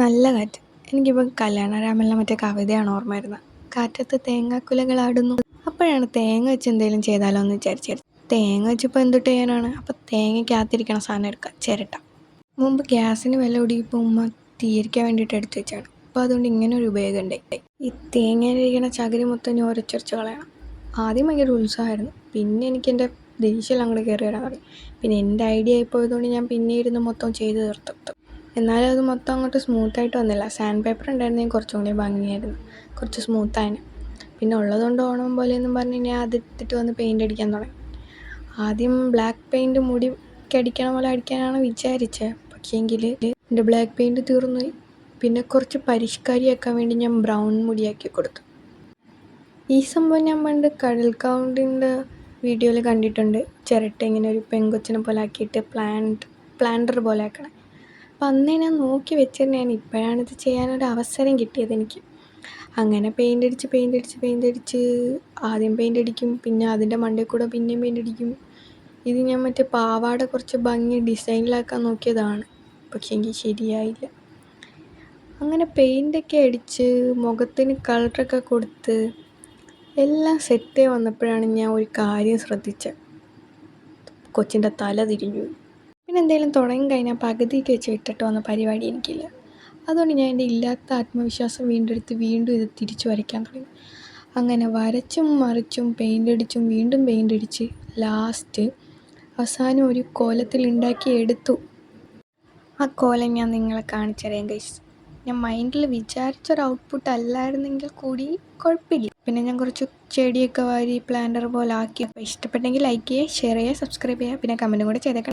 നല്ല കാറ്റ്. എനിക്കിപ്പോൾ കല്യാണരാമനിലെ മറ്റേ കവിതയാണ് ഓർമ്മ വരുന്നത്. കാറ്റത്ത് തേങ്ങാക്കുലകളാടുന്നു. അപ്പോഴാണ് തേങ്ങ വെച്ച് എന്തെങ്കിലും ചെയ്താലോ എന്ന് വിചാരിച്ചത്. തേങ്ങ വെച്ചിപ്പോൾ എന്തിട്ട് ചെയ്യാനാണ്? അപ്പോൾ തേങ്ങയ്ക്കകത്തിരിക്കണ സാധനം എടുക്കുക, ചിരട്ട. മുമ്പ് ഗ്യാസിന് വില കൂടിയപ്പോൾ ഉമ്മ തീരിക്കാൻ വേണ്ടിയിട്ട് എടുത്ത് വെച്ചാണ്. അപ്പോൾ അതുകൊണ്ട് ഇങ്ങനെ ഒരു ഉപയോഗം ഉണ്ടായി. ഈ തേങ്ങയിലിരിക്കണ ചകിരി മൊത്തം ഞാൻ ഉരച്ചുരച്ച് കളയണം. ആദ്യം ഭയങ്കര ഉത്സാഹമായിരുന്നു. പിന്നെ എനിക്കെൻ്റെ ദേഷ്യം അങ്ങോട്ട് കയറി വരാൻ തുടങ്ങി. പിന്നെ എൻ്റെ ഐഡിയ ആയിപ്പോയതുകൊണ്ട് ഞാൻ പിന്നെ ഇരുന്ന് മൊത്തം ചെയ്ത് തീർത്തു. എന്നാലും അത് മൊത്തം അങ്ങോട്ട് സ്മൂത്തായിട്ട് വന്നില്ല. സാൻഡ് പേപ്പർ ഉണ്ടായിരുന്നെങ്കിൽ കുറച്ചും കൂടി ഭംഗിയായിരുന്നു, കുറച്ച് സ്മൂത്തായതിന്. പിന്നെ ഉള്ളതുകൊണ്ട് ഓണം പോലെയെന്നും പറഞ്ഞ് ഞാൻ അതെടുത്തിട്ട് വന്ന് പെയിൻ്റ് അടിക്കാൻ തുടങ്ങി. ആദ്യം ബ്ലാക്ക് പെയിൻറ്റ് മുടിക്ക് അടിക്കണ പോലെ അടിക്കാനാണ് വിചാരിച്ചത്. പക്ഷേങ്കിൽ എൻ്റെ ബ്ലാക്ക് പെയിൻറ്റ് തീർന്നുപോയി. പിന്നെ കുറച്ച് പരിഷ്കാരിയാക്കാൻ വേണ്ടി ഞാൻ ബ്രൗൺ മുടിയാക്കി കൊടുത്തു. ഈ സംഭവം ഞാൻ പണ്ട് കടൽക്കൗണ്ടിൻ്റെ വീഡിയോയിൽ കണ്ടിട്ടുണ്ട്. ചിരട്ട ഇങ്ങനെ ഒരു പെങ്കൊച്ചിനെ പോലെ ആക്കിയിട്ട് പ്ലാന്റർ പോലെ ആക്കണേ. അപ്പം അന്നേ ഞാൻ നോക്കി വെച്ചിരുന്നതാണ്. ഇപ്പോഴാണിത് ചെയ്യാനൊരു അവസരം കിട്ടിയത് എനിക്ക്. അങ്ങനെ പെയിൻ്റ് അടിച്ച് ആദ്യം പെയിൻ്റ് അടിക്കും, പിന്നെ അതിൻ്റെ മണ്ടയിൽ കൂടെ പിന്നെയും പെയിൻ്റ് അടിക്കും. ഇത് ഞാൻ മറ്റേ പാവാട കുറച്ച് ഭംഗി ഡിസൈനിലാക്കാൻ നോക്കിയതാണ്, പക്ഷേ എനിക്ക് ശരിയായില്ല. അങ്ങനെ പെയിൻ്റൊക്കെ അടിച്ച് മുഖത്തിന് കളറൊക്കെ കൊടുത്ത് എല്ലാം സെറ്റായി വന്നപ്പോഴാണ് ഞാൻ ഒരു കാര്യം ശ്രദ്ധിച്ചത്. കൊച്ചിൻ്റെ തല തിരിഞ്ഞു. പിന്നെ എന്തെങ്കിലും തുടങ്ങി കഴിഞ്ഞാൽ പകുതിക്ക് വെച്ച് വിട്ടിട്ട് വന്ന പരിപാടി എനിക്കില്ല. അതുകൊണ്ട് ഞാൻ എൻ്റെ ഇല്ലാത്ത ആത്മവിശ്വാസം വീണ്ടും ഇത് തിരിച്ചു വരയ്ക്കാൻ തുടങ്ങി. അങ്ങനെ വരച്ചും മറിച്ചും പെയിൻ്റ് അടിച്ചും വീണ്ടും പെയിൻ്റ് അടിച്ച് ലാസ്റ്റ് അവസാനം ഒരു കോലത്തിൽ ഉണ്ടാക്കി എടുത്തു. ആ കോലം ഞാൻ നിങ്ങളെ കാണിച്ചു തരാം ഗൈസ്. ഞാൻ മൈൻഡിൽ വിചാരിച്ചൊരു ഔട്ട്പുട്ട് അല്ലായിരുന്നെങ്കിൽ കൂടി കുഴപ്പമില്ല. പിന്നെ ഞാൻ കുറച്ച് ചെടിയൊക്കെ വാരി പ്ലാന്റർ പോലെ ആക്കി. അപ്പോൾ ഇഷ്ടപ്പെട്ടെങ്കിൽ ലൈക്ക് ചെയ്യുക, ഷെയർ ചെയ്യുക, സബ്സ്ക്രൈബ് ചെയ്യുക, പിന്നെ കമൻറ്റും കൂടെ ചെയ്തേക്കണം.